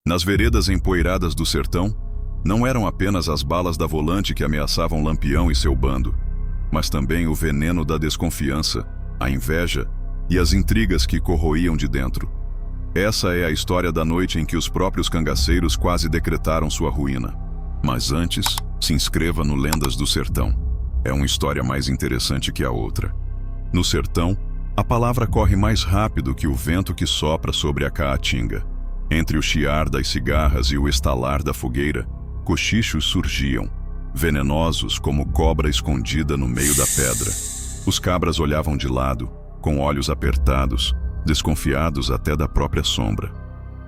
Nas veredas empoeiradas do sertão, não eram apenas as balas da volante que ameaçavam Lampião e seu bando, mas também o veneno da desconfiança, a inveja e as intrigas que corroíam de dentro. Essa é a história da noite em que os próprios cangaceiros quase decretaram sua ruína. Mas antes, se inscreva no Lendas do Sertão. É uma história mais interessante que a outra. No sertão, a palavra corre mais rápido que o vento que sopra sobre a caatinga. Entre o chiar das cigarras e o estalar da fogueira, cochichos surgiam, venenosos como cobra escondida no meio da pedra. Os cabras olhavam de lado, com olhos apertados, desconfiados até da própria sombra.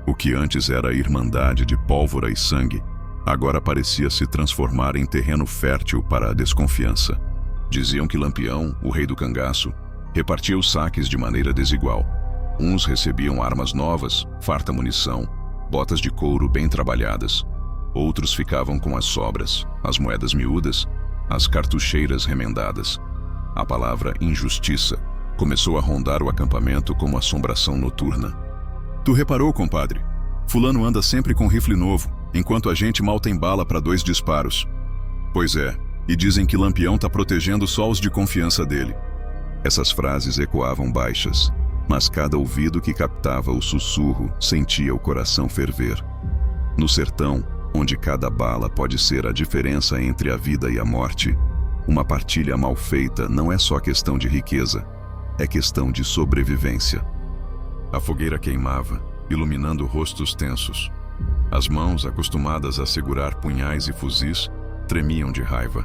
O que antes era irmandade de pólvora e sangue, agora parecia se transformar em terreno fértil para a desconfiança. Diziam que Lampião, o rei do cangaço, repartia os saques de maneira desigual. Uns recebiam armas novas, farta munição, botas de couro bem trabalhadas. Outros ficavam com as sobras, as moedas miúdas, as cartucheiras remendadas. A palavra injustiça começou a rondar o acampamento como assombração noturna. Tu reparou, compadre? Fulano anda sempre com rifle novo, enquanto a gente mal tem bala para 2 disparos. Pois é, e dizem que Lampião tá protegendo só os de confiança dele. Essas frases ecoavam baixas, mas cada ouvido que captava o sussurro sentia o coração ferver. No sertão, onde cada bala pode ser a diferença entre a vida e a morte, uma partilha mal feita não é só questão de riqueza, é questão de sobrevivência. A fogueira queimava, iluminando rostos tensos. As mãos, acostumadas a segurar punhais e fuzis, tremiam de raiva.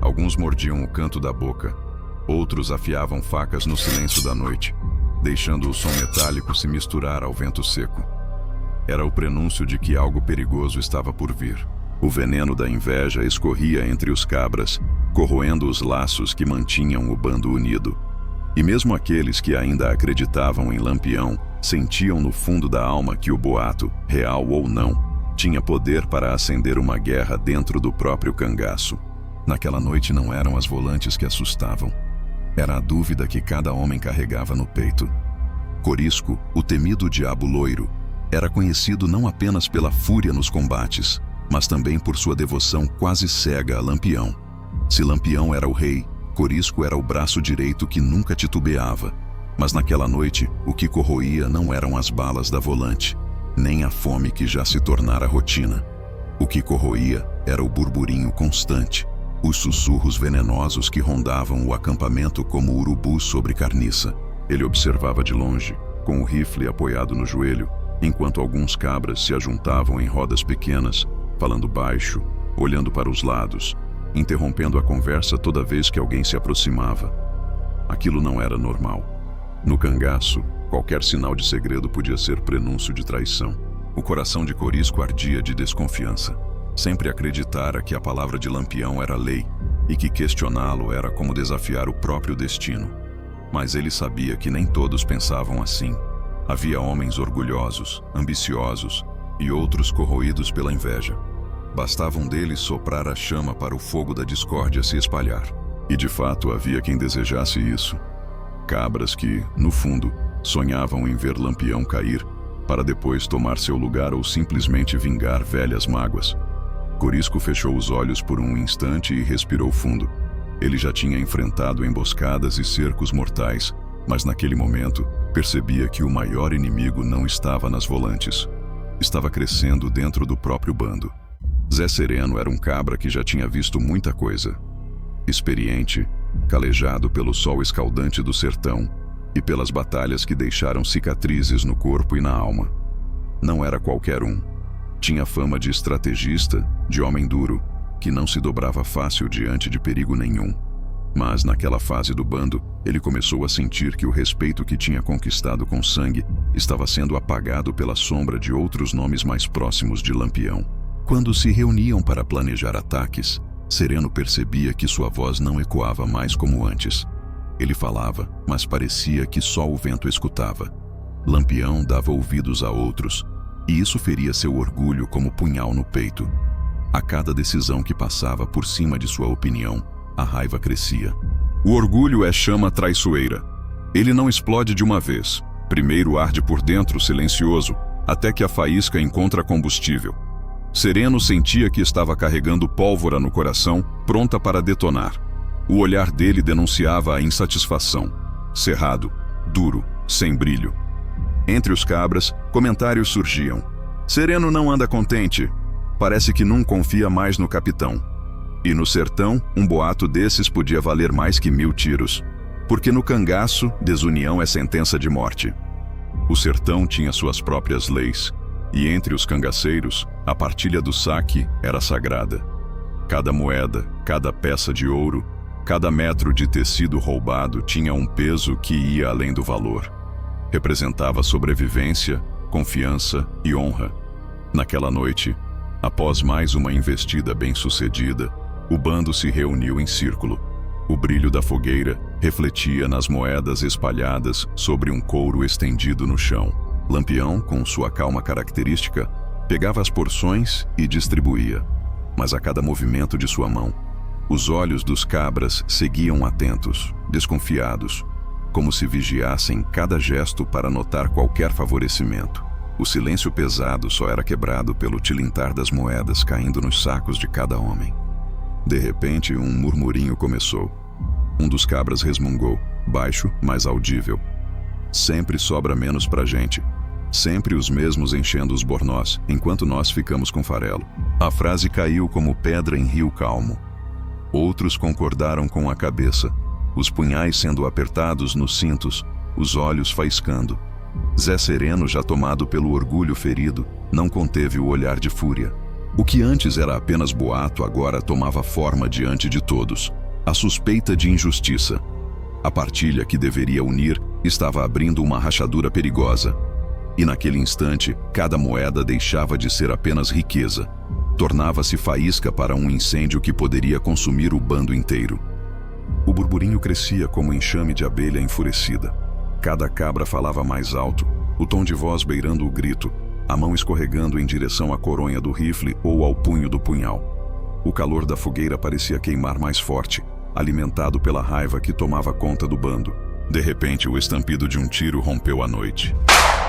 Alguns mordiam o canto da boca, outros afiavam facas no silêncio da noite, deixando o som metálico se misturar ao vento seco. Era o prenúncio de que algo perigoso estava por vir. O veneno da inveja escorria entre os cabras, corroendo os laços que mantinham o bando unido. E mesmo aqueles que ainda acreditavam em Lampião sentiam no fundo da alma que o boato, real ou não, tinha poder para acender uma guerra dentro do próprio cangaço. Naquela noite não eram as volantes que assustavam. Era a dúvida que cada homem carregava no peito. Corisco, o temido diabo loiro, era conhecido não apenas pela fúria nos combates, mas também por sua devoção quase cega a Lampião. Se Lampião era o rei, Corisco era o braço direito que nunca titubeava. Mas naquela noite, o que corroía não eram as balas da volante, nem a fome que já se tornara rotina. O que corroía era o burburinho constante, os sussurros venenosos que rondavam o acampamento como urubus sobre carniça. Ele observava de longe, com o rifle apoiado no joelho, enquanto alguns cabras se ajuntavam em rodas pequenas, falando baixo, olhando para os lados, interrompendo a conversa toda vez que alguém se aproximava. Aquilo não era normal. No cangaço, qualquer sinal de segredo podia ser prenúncio de traição. O coração de Corisco ardia de desconfiança. Sempre acreditara que a palavra de Lampião era lei e que questioná-lo era como desafiar o próprio destino. Mas ele sabia que nem todos pensavam assim. Havia homens orgulhosos, ambiciosos e outros corroídos pela inveja. Bastava um deles soprar a chama para o fogo da discórdia se espalhar. E de fato havia quem desejasse isso. Cabras que, no fundo, sonhavam em ver Lampião cair, para depois tomar seu lugar ou simplesmente vingar velhas mágoas. Corisco fechou os olhos por um instante e respirou fundo. Ele já tinha enfrentado emboscadas e cercos mortais, mas naquele momento percebia que o maior inimigo não estava nas volantes. Estava crescendo dentro do próprio bando. Zé Sereno era um cabra que já tinha visto muita coisa. Experiente, calejado pelo sol escaldante do sertão e pelas batalhas que deixaram cicatrizes no corpo e na alma. Não era qualquer um. Tinha fama de estrategista, de homem duro, que não se dobrava fácil diante de perigo nenhum. Mas naquela fase do bando, ele começou a sentir que o respeito que tinha conquistado com sangue estava sendo apagado pela sombra de outros nomes mais próximos de Lampião. Quando se reuniam para planejar ataques, Sereno percebia que sua voz não ecoava mais como antes. Ele falava, mas parecia que só o vento escutava. Lampião dava ouvidos a outros, e isso feria seu orgulho como punhal no peito. A cada decisão que passava por cima de sua opinião, a raiva crescia. O orgulho é chama traiçoeira. Ele não explode de uma vez. Primeiro arde por dentro, silencioso, até que a faísca encontra combustível. Sereno sentia que estava carregando pólvora no coração, pronta para detonar. O olhar dele denunciava a insatisfação. Cerrado, duro, sem brilho. Entre os cabras, comentários surgiam. Sereno não anda contente. Parece que não confia mais no capitão. E no sertão, um boato desses podia valer mais que 1000 tiros. Porque no cangaço, desunião é sentença de morte. O sertão tinha suas próprias leis. E entre os cangaceiros, a partilha do saque era sagrada. Cada moeda, cada peça de ouro, cada metro de tecido roubado tinha um peso que ia além do valor. Representava sobrevivência, confiança e honra. Naquela noite, após mais uma investida bem-sucedida, o bando se reuniu em círculo. O brilho da fogueira refletia nas moedas espalhadas sobre um couro estendido no chão. Lampião, com sua calma característica, pegava as porções e distribuía. Mas a cada movimento de sua mão, os olhos dos cabras seguiam atentos, desconfiados, como se vigiassem cada gesto para notar qualquer favorecimento. O silêncio pesado só era quebrado pelo tilintar das moedas caindo nos sacos de cada homem. De repente, um murmurinho começou. Um dos cabras resmungou, baixo, mas audível. Sempre sobra menos pra gente. Sempre os mesmos enchendo os bornós, enquanto nós ficamos com farelo. A frase caiu como pedra em rio calmo. Outros concordaram com a cabeça, os punhais sendo apertados nos cintos, os olhos faiscando. Zé Sereno, já tomado pelo orgulho ferido, não conteve o olhar de fúria. O que antes era apenas boato agora tomava forma diante de todos. A suspeita de injustiça. A partilha que deveria unir estava abrindo uma rachadura perigosa. E naquele instante, cada moeda deixava de ser apenas riqueza. Tornava-se faísca para um incêndio que poderia consumir o bando inteiro. O burburinho crescia como enxame de abelha enfurecida. Cada cabra falava mais alto, o tom de voz beirando o grito, a mão escorregando em direção à coronha do rifle ou ao punho do punhal. O calor da fogueira parecia queimar mais forte, alimentado pela raiva que tomava conta do bando. De repente, o estampido de um tiro rompeu a noite.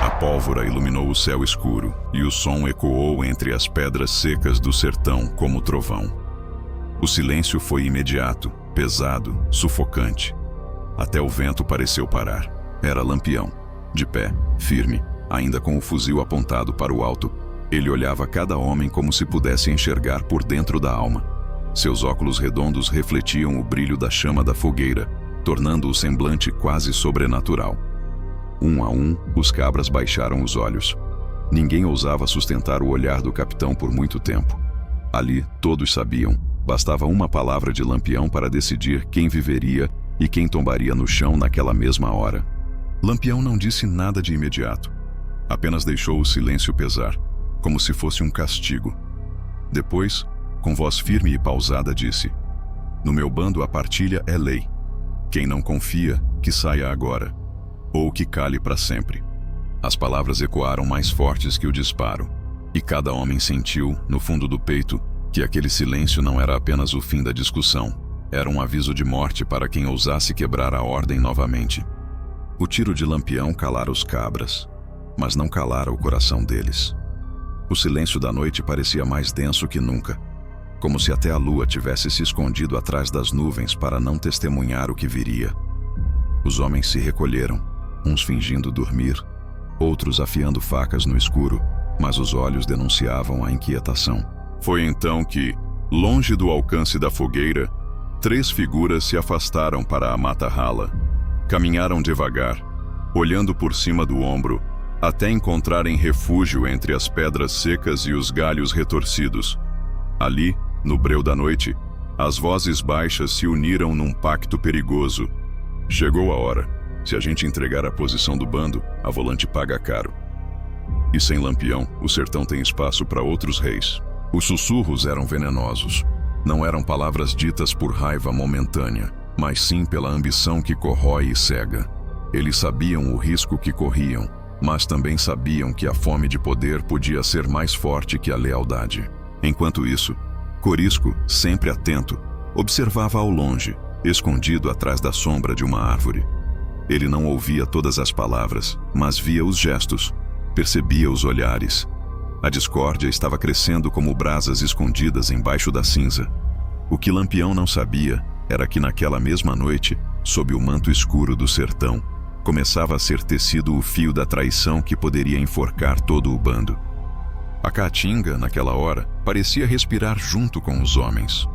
A pólvora iluminou o céu escuro, e o som ecoou entre as pedras secas do sertão como trovão. O silêncio foi imediato, pesado, sufocante. Até o vento pareceu parar. Era Lampião, de pé, firme, ainda com o fuzil apontado para o alto. Ele olhava cada homem como se pudesse enxergar por dentro da alma. Seus óculos redondos refletiam o brilho da chama da fogueira, tornando o semblante quase sobrenatural. Um a um, os cabras baixaram os olhos. Ninguém ousava sustentar o olhar do capitão por muito tempo. Ali, todos sabiam, bastava uma palavra de Lampião para decidir quem viveria e quem tombaria no chão naquela mesma hora. Lampião não disse nada de imediato. Apenas deixou o silêncio pesar, como se fosse um castigo. Depois, com voz firme e pausada, disse: "No meu bando a partilha é lei. Quem não confia, que saia agora, ou que cale para sempre." As palavras ecoaram mais fortes que o disparo, e cada homem sentiu, no fundo do peito, que aquele silêncio não era apenas o fim da discussão, era um aviso de morte para quem ousasse quebrar a ordem novamente. O tiro de Lampião calara os cabras, mas não calara o coração deles. O silêncio da noite parecia mais denso que nunca, como se até a lua tivesse se escondido atrás das nuvens para não testemunhar o que viria. Os homens se recolheram, uns fingindo dormir, outros afiando facas no escuro, mas os olhos denunciavam a inquietação. Foi então que, longe do alcance da fogueira, 3 figuras se afastaram para a mata rala. Caminharam devagar, olhando por cima do ombro, até encontrarem refúgio entre as pedras secas e os galhos retorcidos. Ali, no breu da noite, as vozes baixas se uniram num pacto perigoso. "Chegou a hora. Se a gente entregar a posição do bando, a Volante paga caro. E sem Lampião, o sertão tem espaço para outros reis." Os sussurros eram venenosos. Não eram palavras ditas por raiva momentânea, mas sim pela ambição que corrói e cega. Eles sabiam o risco que corriam, mas também sabiam que a fome de poder podia ser mais forte que a lealdade. Enquanto isso, Corisco, sempre atento, observava ao longe, escondido atrás da sombra de uma árvore. Ele não ouvia todas as palavras, mas via os gestos. percebia os olhares. A discórdia estava crescendo como brasas escondidas embaixo da cinza. O que Lampião não sabia era que naquela mesma noite, sob o manto escuro do sertão, começava a ser tecido o fio da traição que poderia enforcar todo o bando. A caatinga, naquela hora, parecia respirar junto com os homens.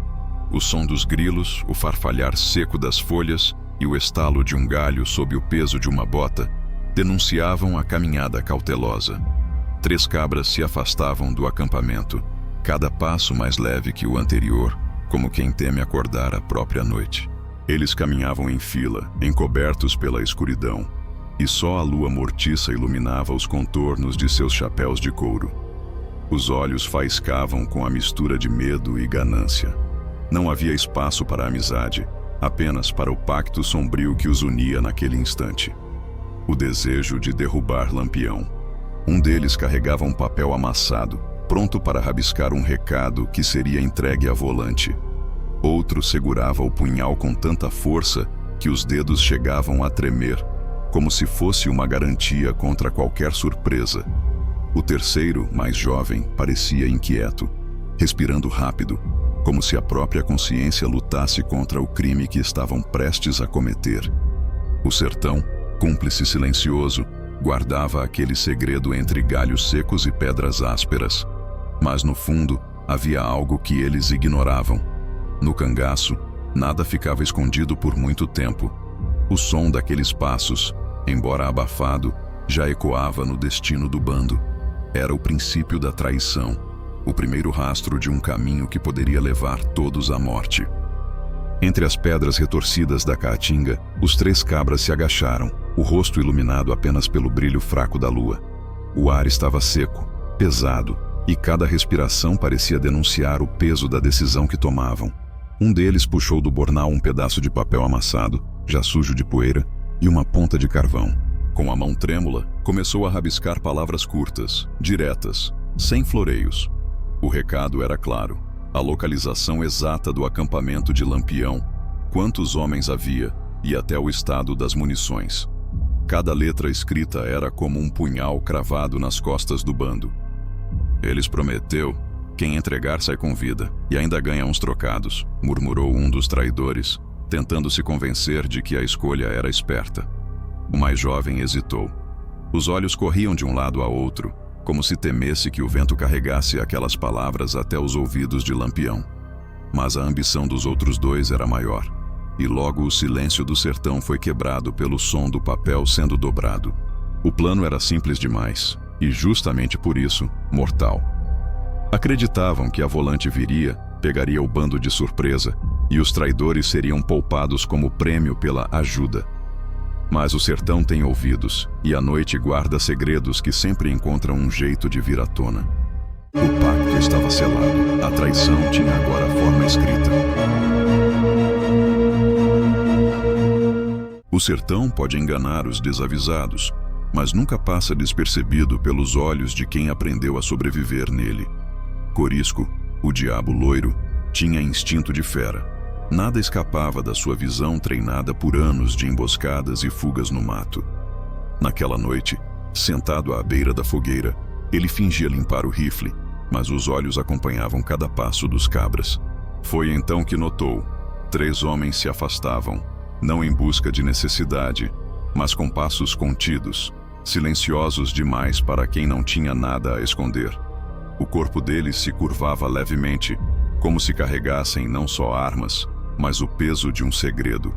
O som dos grilos, o farfalhar seco das folhas e o estalo de um galho sob o peso de uma bota denunciavam a caminhada cautelosa. 3 cabras se afastavam do acampamento, cada passo mais leve que o anterior, como quem teme acordar a própria noite. Eles caminhavam em fila, encobertos pela escuridão, e só a lua mortiça iluminava os contornos de seus chapéus de couro. Os olhos faiscavam com a mistura de medo e ganância. Não havia espaço para a amizade, apenas para o pacto sombrio que os unia naquele instante. O desejo de derrubar Lampião. Um deles carregava um papel amassado, pronto para rabiscar um recado que seria entregue a Volante. Outro segurava o punhal com tanta força que os dedos chegavam a tremer, como se fosse uma garantia contra qualquer surpresa. O terceiro, mais jovem, parecia inquieto, respirando rápido, como se a própria consciência lutasse contra o crime que estavam prestes a cometer. O sertão, cúmplice silencioso, guardava aquele segredo entre galhos secos e pedras ásperas. Mas no fundo, havia algo que eles ignoravam. No cangaço, nada ficava escondido por muito tempo. O som daqueles passos, embora abafado, já ecoava no destino do bando. Era o princípio da traição, o primeiro rastro de um caminho que poderia levar todos à morte. Entre as pedras retorcidas da caatinga, os 3 cabras se agacharam, o rosto iluminado apenas pelo brilho fraco da lua. O ar estava seco, pesado, e cada respiração parecia denunciar o peso da decisão que tomavam. Um deles puxou do bornal um pedaço de papel amassado, já sujo de poeira, e uma ponta de carvão. Com a mão trêmula, começou a rabiscar palavras curtas, diretas, sem floreios. O recado era claro: a localização exata do acampamento de Lampião, quantos homens havia e até o estado das munições. Cada letra escrita era como um punhal cravado nas costas do bando. "Eles prometeu, quem entregar sai com vida e ainda ganha uns trocados", murmurou um dos traidores, tentando se convencer de que a escolha era esperta. O mais jovem hesitou. Os olhos corriam de um lado a outro, como se temesse que o vento carregasse aquelas palavras até os ouvidos de Lampião. Mas a ambição dos outros 2 era maior, e logo o silêncio do sertão foi quebrado pelo som do papel sendo dobrado. O plano era simples demais, e justamente por isso, mortal. Acreditavam que a Volante viria, pegaria o bando de surpresa, e os traidores seriam poupados como prêmio pela ajuda. Mas o sertão tem ouvidos, e a noite guarda segredos que sempre encontram um jeito de vir à tona. O pacto estava selado, a traição tinha agora a forma escrita. O sertão pode enganar os desavisados, mas nunca passa despercebido pelos olhos de quem aprendeu a sobreviver nele. Corisco, o diabo loiro, tinha instinto de fera. Nada escapava da sua visão treinada por anos de emboscadas e fugas no mato. Naquela noite, sentado à beira da fogueira, ele fingia limpar o rifle, mas os olhos acompanhavam cada passo dos cabras. Foi então que notou: 3 homens se afastavam, não em busca de necessidade, mas com passos contidos, silenciosos demais para quem não tinha nada a esconder. O corpo deles se curvava levemente, como se carregassem não só armas, mas o peso de um segredo.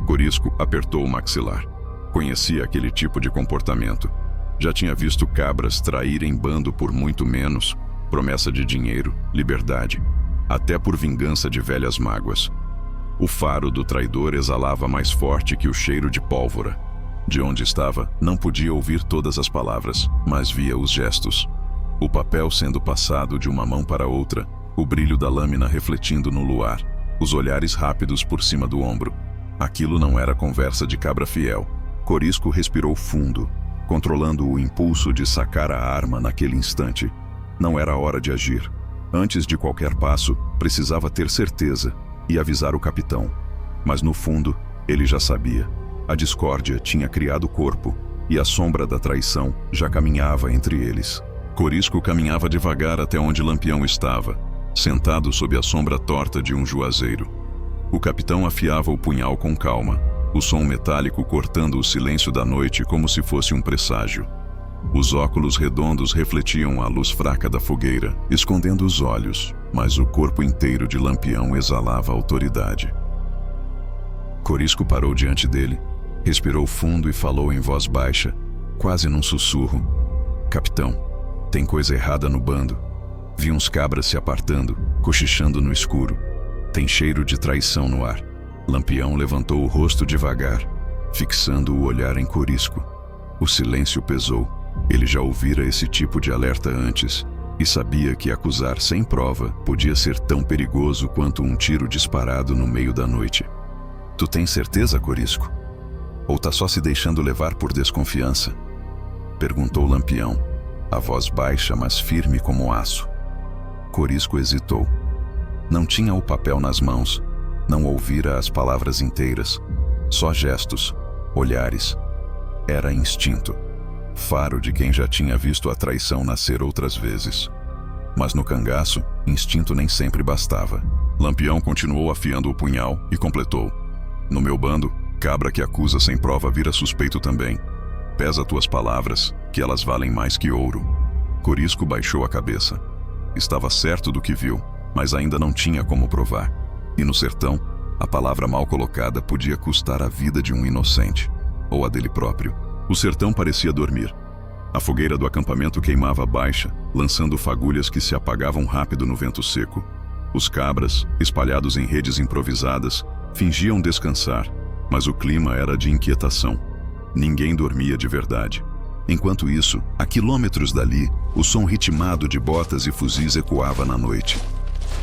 Corisco apertou o maxilar. Conhecia aquele tipo de comportamento. Já tinha visto cabras traírem bando por muito menos, promessa de dinheiro, liberdade, até por vingança de velhas mágoas. O faro do traidor exalava mais forte que o cheiro de pólvora. De onde estava, não podia ouvir todas as palavras, mas via os gestos. O papel sendo passado de uma mão para outra, o brilho da lâmina refletindo no luar, os olhares rápidos por cima do ombro. Aquilo não era conversa de cabra fiel. Corisco respirou fundo, controlando o impulso de sacar a arma naquele instante. Não era hora de agir. Antes de qualquer passo, precisava ter certeza e avisar o capitão. Mas no fundo, ele já sabia. A discórdia tinha criado corpo, e a sombra da traição já caminhava entre eles. Corisco caminhava devagar até onde Lampião estava, sentado sob a sombra torta de um juazeiro. O capitão afiava o punhal com calma, o som metálico cortando o silêncio da noite como se fosse um presságio. Os óculos redondos refletiam a luz fraca da fogueira, escondendo os olhos, mas o corpo inteiro de Lampião exalava autoridade. Corisco parou diante dele, respirou fundo e falou em voz baixa, quase num sussurro: "Capitão, tem coisa errada no bando. Vi uns cabras se apartando, cochichando no escuro. Tem cheiro de traição no ar." Lampião levantou o rosto devagar, fixando o olhar em Corisco. O silêncio pesou. Ele já ouvira esse tipo de alerta antes e sabia que acusar sem prova podia ser tão perigoso quanto um tiro disparado no meio da noite. "Tu tens certeza, Corisco? Ou tá só se deixando levar por desconfiança?" perguntou Lampião, a voz baixa mas firme como aço. Corisco hesitou. Não tinha o papel nas mãos, não ouvira as palavras inteiras, só gestos, olhares. Era instinto, faro de quem já tinha visto a traição nascer outras vezes. Mas no cangaço, instinto nem sempre bastava. Lampião continuou afiando o punhal e completou: "No meu bando, cabra que acusa sem prova vira suspeito também. Pesa tuas palavras, que elas valem mais que ouro." Corisco baixou a cabeça. Estava certo do que viu, mas ainda não tinha como provar. E no sertão, a palavra mal colocada podia custar a vida de um inocente, ou a dele próprio. O sertão parecia dormir. A fogueira do acampamento queimava baixa, lançando fagulhas que se apagavam rápido no vento seco. Os cabras, espalhados em redes improvisadas, fingiam descansar, mas o clima era de inquietação. Ninguém dormia de verdade. Enquanto isso, a quilômetros dali, o som ritmado de botas e fuzis ecoava na noite.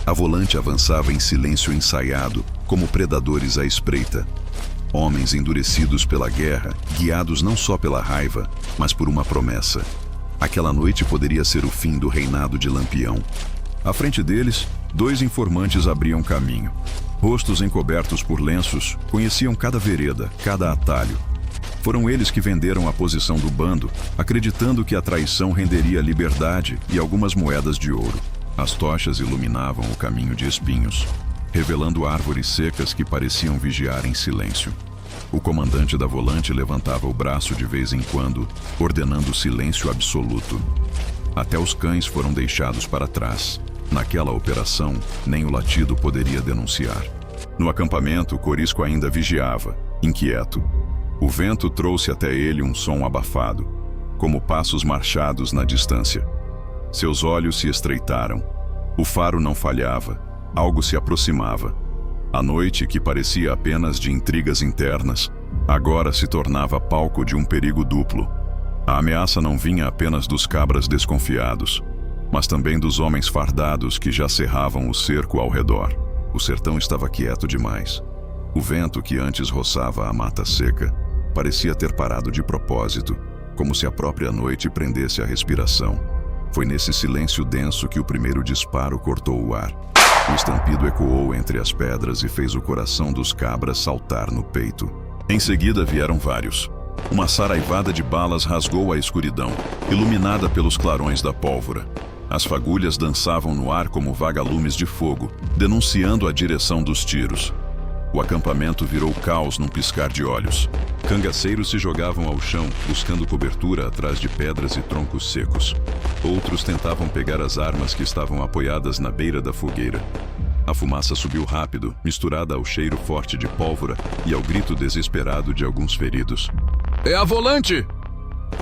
A volante avançava em silêncio ensaiado, como predadores à espreita. Homens endurecidos pela guerra, guiados não só pela raiva, mas por uma promessa. Aquela noite poderia ser o fim do reinado de Lampião. À frente deles, 2 informantes abriam caminho. Rostos encobertos por lenços, conheciam cada vereda, cada atalho. Foram eles que venderam a posição do bando, acreditando que a traição renderia liberdade e algumas moedas de ouro. As tochas iluminavam o caminho de espinhos, revelando árvores secas que pareciam vigiar em silêncio. O comandante da volante levantava o braço de vez em quando, ordenando silêncio absoluto. Até os cães foram deixados para trás. Naquela operação, nem o latido poderia denunciar. No acampamento, Corisco ainda vigiava, inquieto. O vento trouxe até ele um som abafado, como passos marchados na distância. Seus olhos se estreitaram. O faro não falhava. Algo se aproximava. A noite, que parecia apenas de intrigas internas, agora se tornava palco de um perigo duplo. A ameaça não vinha apenas dos cabras desconfiados, mas também dos homens fardados que já cerravam o cerco ao redor. O sertão estava quieto demais. O vento que antes roçava a mata seca parecia ter parado de propósito, como se a própria noite prendesse a respiração. Foi nesse silêncio denso que o primeiro disparo cortou o ar. O estampido ecoou entre as pedras e fez o coração dos cabras saltar no peito. Em seguida vieram vários. Uma saraivada de balas rasgou a escuridão, iluminada pelos clarões da pólvora. As fagulhas dançavam no ar como vagalumes de fogo, denunciando a direção dos tiros. O acampamento virou caos num piscar de olhos. Cangaceiros se jogavam ao chão, buscando cobertura atrás de pedras e troncos secos. Outros tentavam pegar as armas que estavam apoiadas na beira da fogueira. A fumaça subiu rápido, misturada ao cheiro forte de pólvora e ao grito desesperado de alguns feridos. "É a volante!"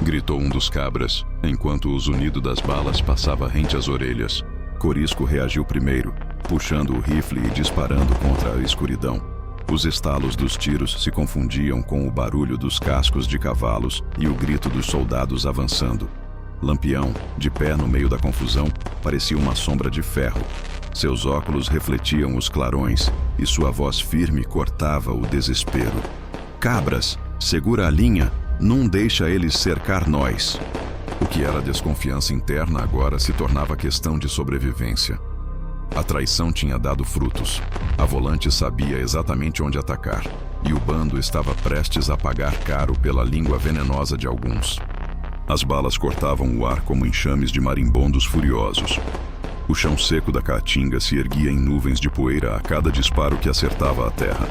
gritou um dos cabras, enquanto o zunido das balas passava rente às orelhas. Corisco reagiu primeiro, puxando o rifle e disparando contra a escuridão. Os estalos dos tiros se confundiam com o barulho dos cascos de cavalos e o grito dos soldados avançando. Lampião, de pé no meio da confusão, parecia uma sombra de ferro. Seus óculos refletiam os clarões e sua voz firme cortava o desespero. "Cabras, segura a linha, não deixa eles cercar nós." O que era desconfiança interna agora se tornava questão de sobrevivência. A traição tinha dado frutos. A volante sabia exatamente onde atacar. e o bando estava prestes a pagar caro pela língua venenosa de alguns. As balas cortavam o ar como enxames de marimbondos furiosos. O chão seco da caatinga se erguia em nuvens de poeira a cada disparo que acertava a terra.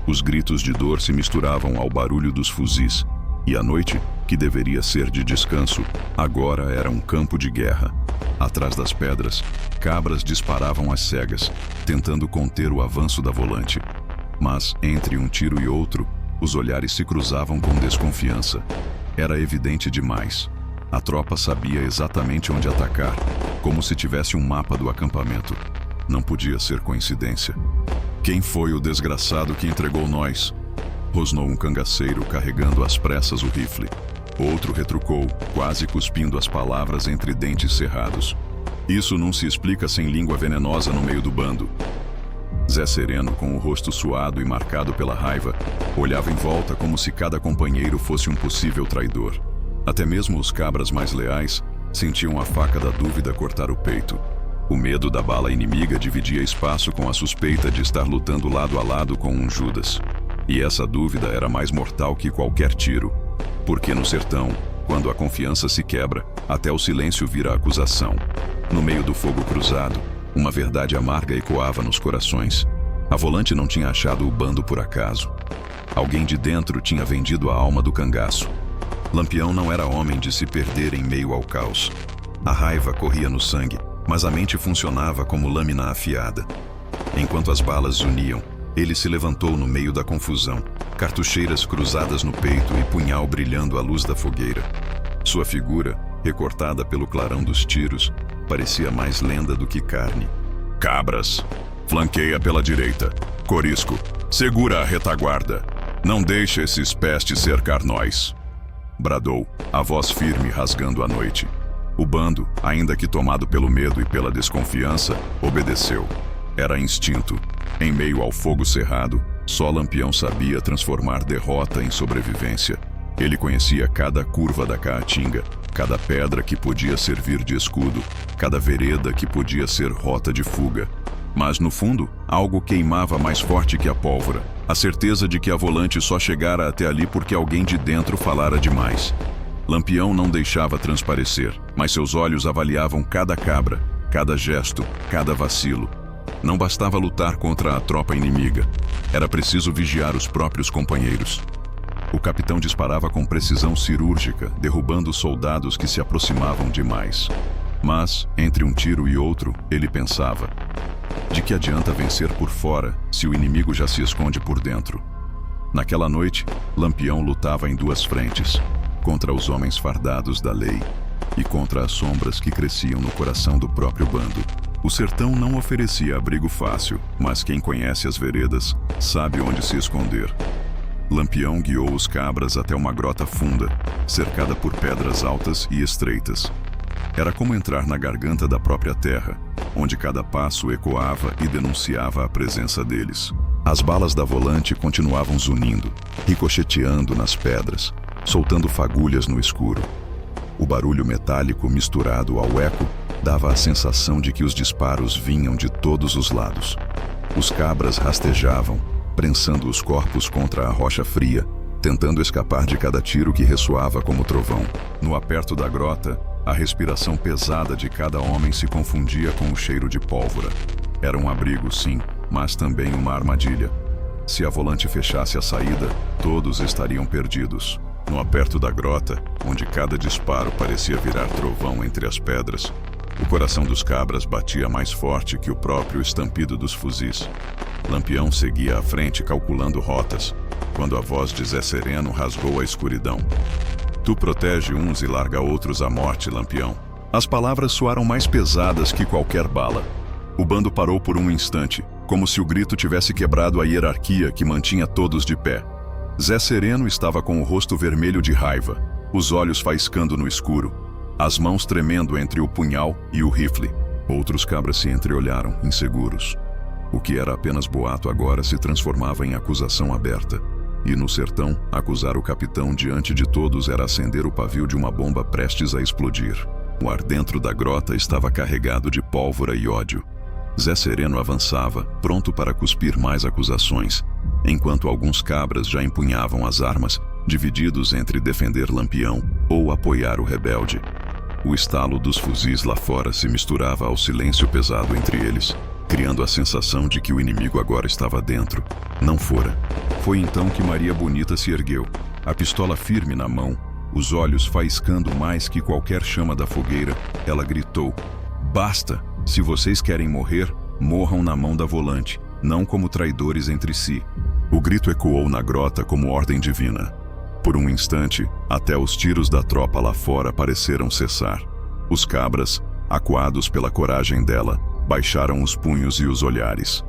Os gritos de dor se misturavam ao barulho dos fuzis, e a noite, que deveria ser de descanso, agora era um campo de guerra. Atrás das pedras, cabras disparavam às cegas, tentando conter o avanço da volante. Mas, entre um tiro e outro, os olhares se cruzavam com desconfiança. Era evidente demais. A tropa sabia exatamente onde atacar, como se tivesse um mapa do acampamento. Não podia ser coincidência. Quem foi o desgraçado que entregou nós? Rosnou um cangaceiro carregando às pressas o rifle. Outro retrucou, quase cuspindo as palavras entre dentes cerrados. Isso não se explica sem língua venenosa no meio do bando. Zé Sereno, com o rosto suado e marcado pela raiva, olhava em volta como se cada companheiro fosse um possível traidor. Até mesmo os cabras mais leais sentiam a faca da dúvida cortar o peito. O medo da bala inimiga dividia espaço com a suspeita de estar lutando lado a lado com um Judas. E essa dúvida era mais mortal que qualquer tiro. Porque no sertão, quando a confiança se quebra, até o silêncio vira acusação. No meio do fogo cruzado, uma verdade amarga ecoava nos corações. A volante não tinha achado o bando por acaso. Alguém de dentro tinha vendido a alma do cangaço. Lampião não era homem de se perder em meio ao caos. A raiva corria no sangue, mas a mente funcionava como lâmina afiada. Enquanto as balas uniam, ele se levantou no meio da confusão, cartucheiras cruzadas no peito e punhal brilhando à luz da fogueira. Sua figura, recortada pelo clarão dos tiros, parecia mais lenda do que carne. Cabras, flanqueia pela direita. Corisco, segura a retaguarda. Não deixe esses pestes cercar nós. Bradou, a voz firme rasgando a noite. O bando, ainda que tomado pelo medo e pela desconfiança, obedeceu. Era instinto. Em meio ao fogo cerrado, só Lampião sabia transformar derrota em sobrevivência. Ele conhecia cada curva da caatinga, cada pedra que podia servir de escudo, cada vereda que podia ser rota de fuga. Mas, no fundo, algo queimava mais forte que a pólvora. A certeza de que a volante só chegara até ali porque alguém de dentro falara demais. Lampião não deixava transparecer, mas seus olhos avaliavam cada cabra, cada gesto, cada vacilo. Não bastava lutar contra a tropa inimiga. Era preciso vigiar os próprios companheiros. O capitão disparava com precisão cirúrgica, derrubando soldados que se aproximavam demais. Mas, entre um tiro e outro, ele pensava: de que adianta vencer por fora se o inimigo já se esconde por dentro? Naquela noite, Lampião lutava em duas frentes, contra os homens fardados da lei e contra as sombras que cresciam no coração do próprio bando. O sertão não oferecia abrigo fácil, mas quem conhece as veredas sabe onde se esconder. Lampião guiou os cabras até uma grota funda, cercada por pedras altas e estreitas. Era como entrar na garganta da própria terra, onde cada passo ecoava e denunciava a presença deles. As balas da volante continuavam zunindo, ricocheteando nas pedras, soltando fagulhas no escuro. O barulho metálico misturado ao eco dava a sensação de que os disparos vinham de todos os lados. Os cabras rastejavam, prensando os corpos contra a rocha fria, tentando escapar de cada tiro que ressoava como trovão. No aperto da grota, a respiração pesada de cada homem se confundia com o cheiro de pólvora. Era um abrigo, sim, mas também uma armadilha. Se a volante fechasse a saída, todos estariam perdidos. No aperto da grota, onde cada disparo parecia virar trovão entre as pedras, o coração dos cabras batia mais forte que o próprio estampido dos fuzis. Lampião seguia à frente calculando rotas, quando a voz de Zé Sereno rasgou a escuridão. Tu protege uns e larga outros à morte, Lampião. As palavras soaram mais pesadas que qualquer bala. O bando parou por um instante, como se o grito tivesse quebrado a hierarquia que mantinha todos de pé. Zé Sereno estava com o rosto vermelho de raiva, os olhos faiscando no escuro, as mãos tremendo entre o punhal e o rifle. Outros cabras se entreolharam, inseguros. O que era apenas boato agora se transformava em acusação aberta. E no sertão, acusar o capitão diante de todos era acender o pavio de uma bomba prestes a explodir. O ar dentro da grota estava carregado de pólvora e ódio. Zé Sereno avançava, pronto para cuspir mais acusações, enquanto alguns cabras já empunhavam as armas, divididos entre defender Lampião ou apoiar o rebelde. O estalo dos fuzis lá fora se misturava ao silêncio pesado entre eles, criando a sensação de que o inimigo agora estava dentro, não fora. Foi então que Maria Bonita se ergueu, a pistola firme na mão, os olhos faiscando mais que qualquer chama da fogueira. Ela gritou: "Basta! Se vocês querem morrer, morram na mão da Volante, não como traidores entre si." O grito ecoou na grota como ordem divina. Por um instante, até os tiros da tropa lá fora pareceram cessar. Os cabras, acuados pela coragem dela, baixaram os punhos e os olhares.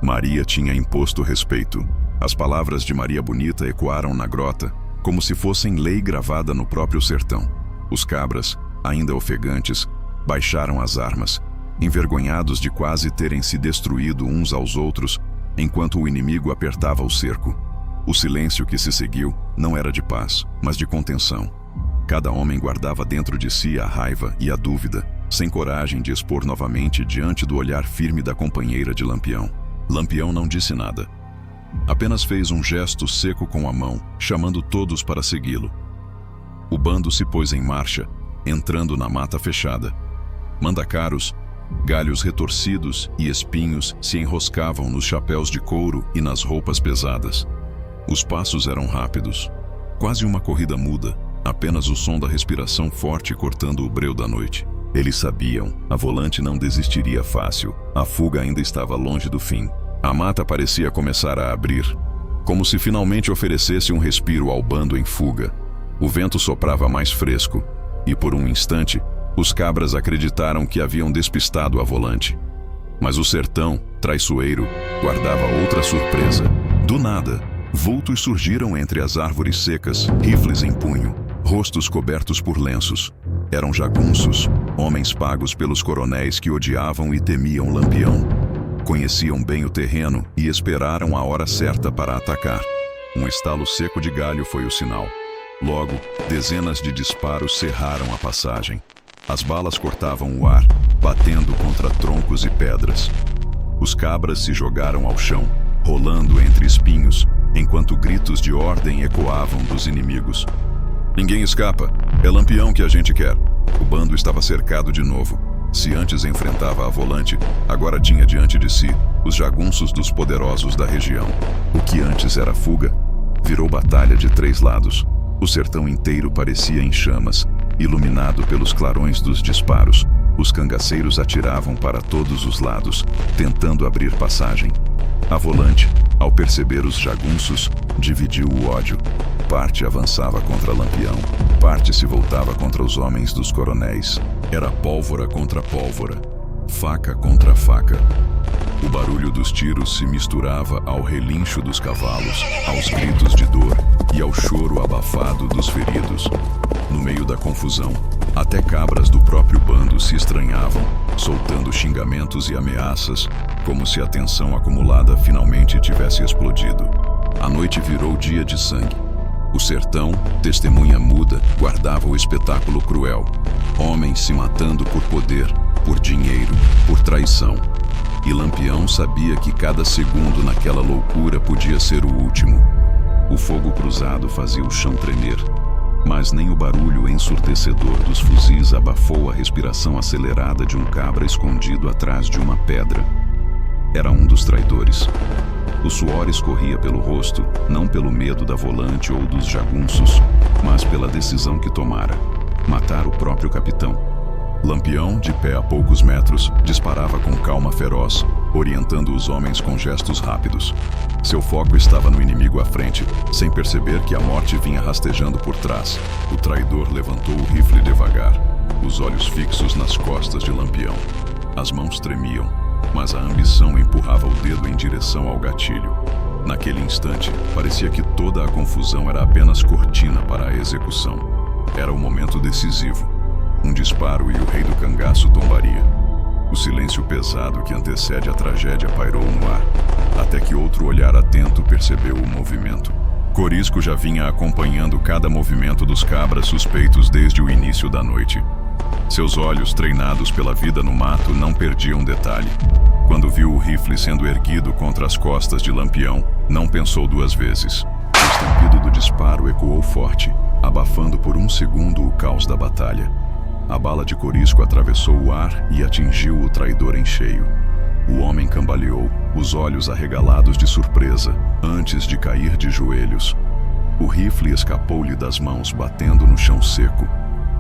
Maria tinha imposto respeito. As palavras de Maria Bonita ecoaram na grota, como se fossem lei gravada no próprio sertão. Os cabras, ainda ofegantes, baixaram as armas, envergonhados de quase terem se destruído uns aos outros, enquanto o inimigo apertava o cerco. O silêncio que se seguiu não era de paz, mas de contenção. Cada homem guardava dentro de si a raiva e a dúvida, sem coragem de expor novamente diante do olhar firme da companheira de Lampião. Lampião não disse nada. Apenas fez um gesto seco com a mão, chamando todos para segui-lo. O bando se pôs em marcha, entrando na mata fechada. Mandacaros, galhos retorcidos e espinhos se enroscavam nos chapéus de couro e nas roupas pesadas. Os passos eram rápidos, quase uma corrida muda, apenas o som da respiração forte cortando o breu da noite. Eles sabiam, a Volante não desistiria fácil, a fuga ainda estava longe do fim. A mata parecia começar a abrir, como se finalmente oferecesse um respiro ao bando em fuga. O vento soprava mais fresco, e por um instante, os cabras acreditaram que haviam despistado a Volante. Mas o sertão, traiçoeiro, guardava outra surpresa. Do nada, vultos surgiram entre as árvores secas, rifles em punho, rostos cobertos por lenços. Eram jagunços, homens pagos pelos coronéis que odiavam e temiam Lampião. Conheciam bem o terreno e esperaram a hora certa para atacar. Um estalo seco de galho foi o sinal. Logo, dezenas de disparos cerraram a passagem. As balas cortavam o ar, batendo contra troncos e pedras. Os cabras se jogaram ao chão, rolando entre espinhos, enquanto gritos de ordem ecoavam dos inimigos. "Ninguém escapa, é Lampião que a gente quer." O bando estava cercado de novo. Se antes enfrentava a Volante, agora tinha diante de si os jagunços dos poderosos da região. O que antes era fuga, virou batalha de 3 lados. O sertão inteiro parecia em chamas, iluminado pelos clarões dos disparos. Os cangaceiros atiravam para todos os lados, tentando abrir passagem. A Volante, ao perceber os jagunços, dividiu o ódio. Parte avançava contra Lampião, parte se voltava contra os homens dos coronéis. Era pólvora contra pólvora, faca contra faca. O barulho dos tiros se misturava ao relincho dos cavalos, aos gritos de dor e ao choro abafado dos feridos. No meio da confusão, até cabras do próprio bando se estranhavam, soltando xingamentos e ameaças, como se a tensão acumulada finalmente tivesse explodido. A noite virou dia de sangue. O sertão, testemunha muda, guardava o espetáculo cruel. Homens se matando por poder, por dinheiro, por traição. E Lampião sabia que cada segundo naquela loucura podia ser o último. O fogo cruzado fazia o chão tremer, mas nem o barulho ensurdecedor dos fuzis abafou a respiração acelerada de um cabra escondido atrás de uma pedra. Era um dos traidores. O suor escorria pelo rosto, não pelo medo da Volante ou dos jagunços, mas pela decisão que tomara: matar o próprio capitão. Lampião, de pé a poucos metros, disparava com calma feroz, orientando os homens com gestos rápidos. Seu foco estava no inimigo à frente, sem perceber que a morte vinha rastejando por trás. O traidor levantou o rifle devagar, os olhos fixos nas costas de Lampião. As mãos tremiam, mas a ambição empurrava o dedo em direção ao gatilho. Naquele instante, parecia que toda a confusão era apenas cortina para a execução. Era o momento decisivo. Um disparo e o rei do cangaço tombaria. O silêncio pesado que antecede a tragédia pairou no ar, até que outro olhar atento percebeu o movimento. Corisco já vinha acompanhando cada movimento dos cabras suspeitos desde o início da noite. Seus olhos, treinados pela vida no mato, não perdiam detalhe. Quando viu o rifle sendo erguido contra as costas de Lampião, não pensou duas vezes. O estampido do disparo ecoou forte, abafando por um segundo o caos da batalha. A bala de Corisco atravessou o ar e atingiu o traidor em cheio. O homem cambaleou, os olhos arregalados de surpresa, antes de cair de joelhos. O rifle escapou-lhe das mãos, batendo no chão seco.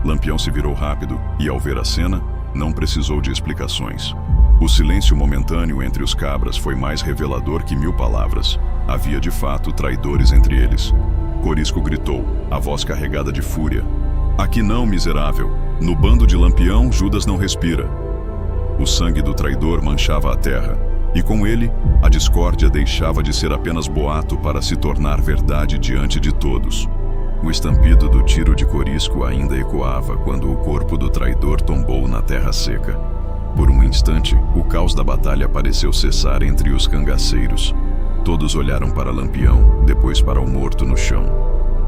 Lampião se virou rápido e, ao ver a cena, não precisou de explicações. O silêncio momentâneo entre os cabras foi mais revelador que 1000 palavras. Havia de fato traidores entre eles. Corisco gritou, a voz carregada de fúria: "Aqui não, miserável! No bando de Lampião, Judas não respira." O sangue do traidor manchava a terra, e com ele, a discórdia deixava de ser apenas boato para se tornar verdade diante de todos. O estampido do tiro de Corisco ainda ecoava quando o corpo do traidor tombou na terra seca. Por um instante, o caos da batalha pareceu cessar entre os cangaceiros. Todos olharam para Lampião, depois para o morto no chão.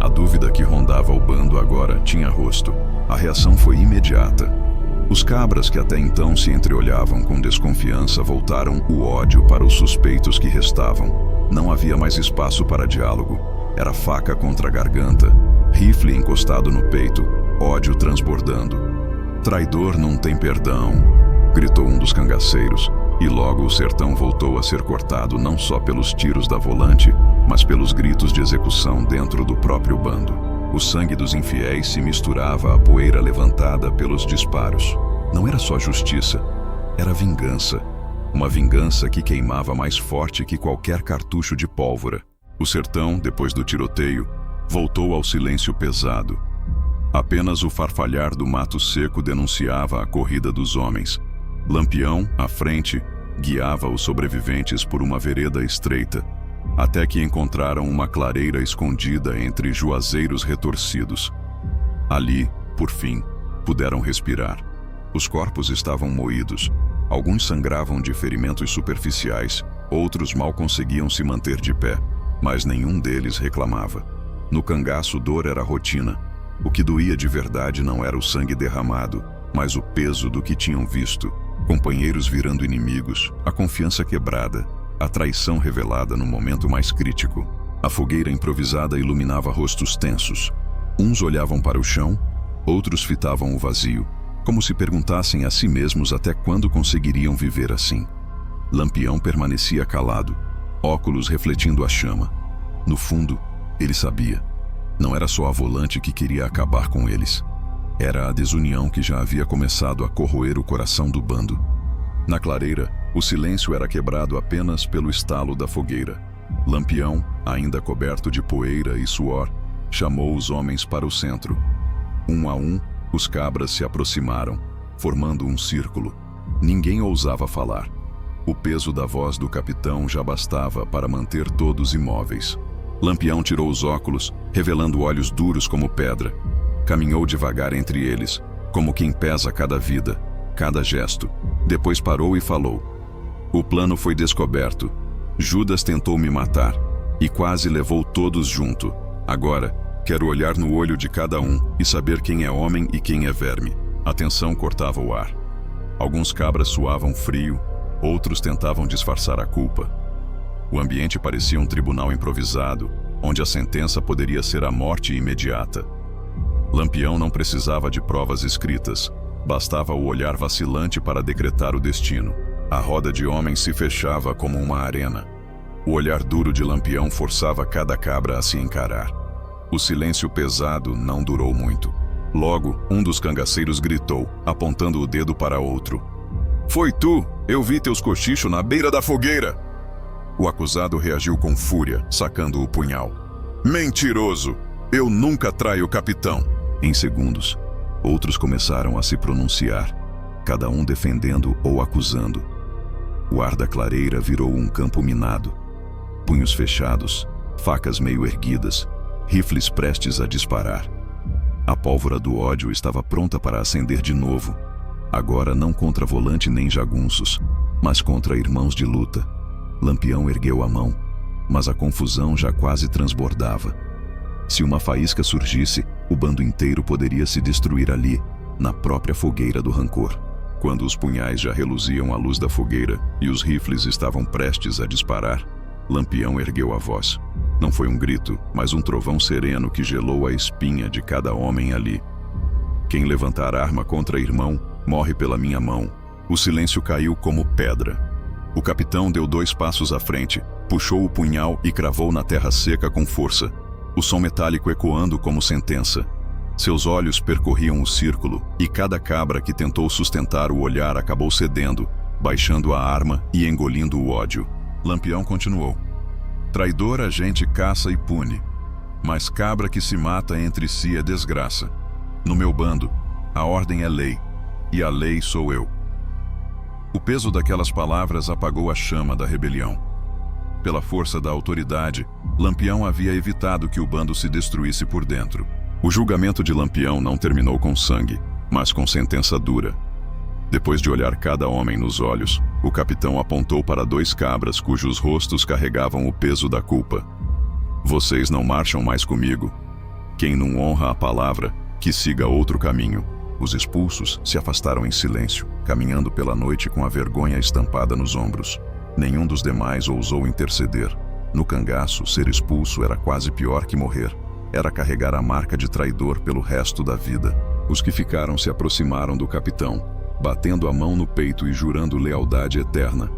A dúvida que rondava o bando agora tinha rosto. A reação foi imediata. Os cabras que até então se entreolhavam com desconfiança voltaram o ódio para os suspeitos que restavam. Não havia mais espaço para diálogo. Era faca contra a garganta, rifle encostado no peito, ódio transbordando. "Traidor não tem perdão", gritou um dos cangaceiros, e logo o sertão voltou a ser cortado não só pelos tiros da volante, mas pelos gritos de execução dentro do próprio bando. O sangue dos infiéis se misturava à poeira levantada pelos disparos. Não era só justiça, era vingança. Uma vingança que queimava mais forte que qualquer cartucho de pólvora. O sertão, depois do tiroteio, voltou ao silêncio pesado. Apenas o farfalhar do mato seco denunciava a corrida dos homens. Lampião, à frente, guiava os sobreviventes por uma vereda estreita, até que encontraram uma clareira escondida entre juazeiros retorcidos. Ali, por fim, puderam respirar. Os corpos estavam moídos. Alguns sangravam de ferimentos superficiais, outros mal conseguiam se manter de pé, mas nenhum deles reclamava. No cangaço, dor era rotina. O que doía de verdade não era o sangue derramado, mas o peso do que tinham visto. Companheiros virando inimigos, a confiança quebrada, a traição revelada no momento mais crítico. A fogueira improvisada iluminava rostos tensos. Uns olhavam para o chão, outros fitavam o vazio, como se perguntassem a si mesmos até quando conseguiriam viver assim. Lampião permanecia calado, óculos refletindo a chama. No fundo, ele sabia. Não era só a volante que queria acabar com eles. Era a desunião que já havia começado a corroer o coração do bando. Na clareira, o silêncio era quebrado apenas pelo estalo da fogueira. Lampião, ainda coberto de poeira e suor, chamou os homens para o centro. Um a um, os cabras se aproximaram, formando um círculo. Ninguém ousava falar. O peso da voz do capitão já bastava para manter todos imóveis. Lampião tirou os óculos, revelando olhos duros como pedra. Caminhou devagar entre eles, como quem pesa cada vida, cada gesto. Depois parou e falou: "O plano foi descoberto. Judas tentou me matar e quase levou todos junto. Agora, quero olhar no olho de cada um e saber quem é homem e quem é verme." A tensão cortava o ar. Alguns cabras suavam frio, outros tentavam disfarçar a culpa. O ambiente parecia um tribunal improvisado, onde a sentença poderia ser a morte imediata. Lampião não precisava de provas escritas, bastava o olhar vacilante para decretar o destino. A roda de homens se fechava como uma arena. O olhar duro de Lampião forçava cada cabra a se encarar. O silêncio pesado não durou muito. Logo, um dos cangaceiros gritou, apontando o dedo para outro: "Foi tu! Eu vi teus cochichos na beira da fogueira!" O acusado reagiu com fúria, sacando o punhal. "Mentiroso! Eu nunca traio o capitão!" Em segundos, outros começaram a se pronunciar, cada um defendendo ou acusando. O ar da clareira virou um campo minado. Punhos fechados, facas meio erguidas, rifles prestes a disparar. A pólvora do ódio estava pronta para acender de novo, agora não contra volante nem jagunços, mas contra irmãos de luta. Lampião ergueu a mão, mas a confusão já quase transbordava. Se uma faísca surgisse, o bando inteiro poderia se destruir ali, na própria fogueira do rancor. Quando os punhais já reluziam à luz da fogueira e os rifles estavam prestes a disparar, Lampião ergueu a voz. Não foi um grito, mas um trovão sereno que gelou a espinha de cada homem ali. Quem levantar arma contra irmão, morre pela minha mão. O silêncio caiu como pedra. O capitão deu 2 passos à frente, puxou o punhal e cravou na terra seca com força, o som metálico ecoando como sentença. Seus olhos percorriam o círculo, e cada cabra que tentou sustentar o olhar acabou cedendo, baixando a arma e engolindo o ódio. Lampião continuou. Traidor a gente caça e pune, mas cabra que se mata entre si é desgraça. No meu bando, a ordem é lei, e a lei sou eu. O peso daquelas palavras apagou a chama da rebelião. Pela força da autoridade, Lampião havia evitado que o bando se destruísse por dentro. O julgamento de Lampião não terminou com sangue, mas com sentença dura. Depois de olhar cada homem nos olhos, o capitão apontou para 2 cabras cujos rostos carregavam o peso da culpa. Vocês não marcham mais comigo. Quem não honra a palavra, que siga outro caminho. Os expulsos se afastaram em silêncio, caminhando pela noite com a vergonha estampada nos ombros. Nenhum dos demais ousou interceder. No cangaço, ser expulso era quase pior que morrer. Era carregar a marca de traidor pelo resto da vida. Os que ficaram se aproximaram do capitão, batendo a mão no peito e jurando lealdade eterna.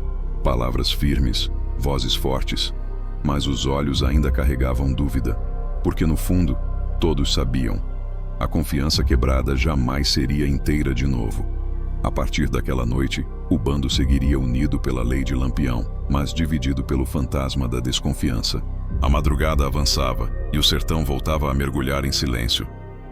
Palavras firmes, vozes fortes, mas os olhos ainda carregavam dúvida, porque no fundo, todos sabiam. A confiança quebrada jamais seria inteira de novo. A partir daquela noite, o bando seguiria unido pela lei de Lampião, mas dividido pelo fantasma da desconfiança. A madrugada avançava, e o sertão voltava a mergulhar em silêncio.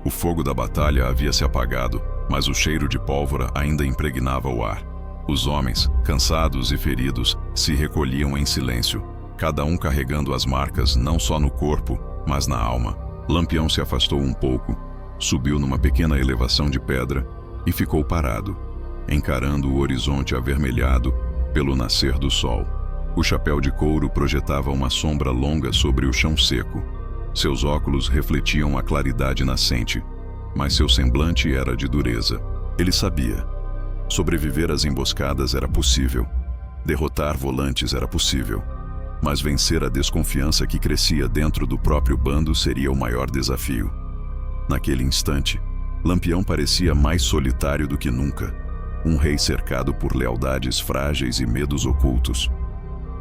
O fogo da batalha havia se apagado, mas o cheiro de pólvora ainda impregnava o ar. Os homens, cansados e feridos, se recolhiam em silêncio, cada um carregando as marcas não só no corpo, mas na alma. Lampião se afastou um pouco, subiu numa pequena elevação de pedra e ficou parado, encarando o horizonte avermelhado pelo nascer do sol. O chapéu de couro projetava uma sombra longa sobre o chão seco. Seus óculos refletiam a claridade nascente, mas seu semblante era de dureza. Ele sabia. Sobreviver às emboscadas era possível. Derrotar volantes era possível. Mas vencer a desconfiança que crescia dentro do próprio bando seria o maior desafio. Naquele instante, Lampião parecia mais solitário do que nunca. Um rei cercado por lealdades frágeis e medos ocultos.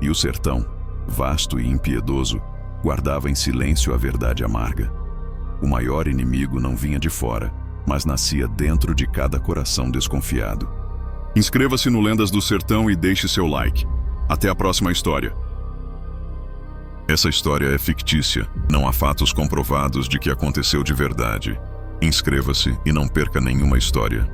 E o sertão, vasto e impiedoso, guardava em silêncio a verdade amarga. O maior inimigo não vinha de fora, mas nascia dentro de cada coração desconfiado. Inscreva-se no Lendas do Sertão e deixe seu like. Até a próxima história. Essa história é fictícia, não há fatos comprovados de que aconteceu de verdade. Inscreva-se e não perca nenhuma história.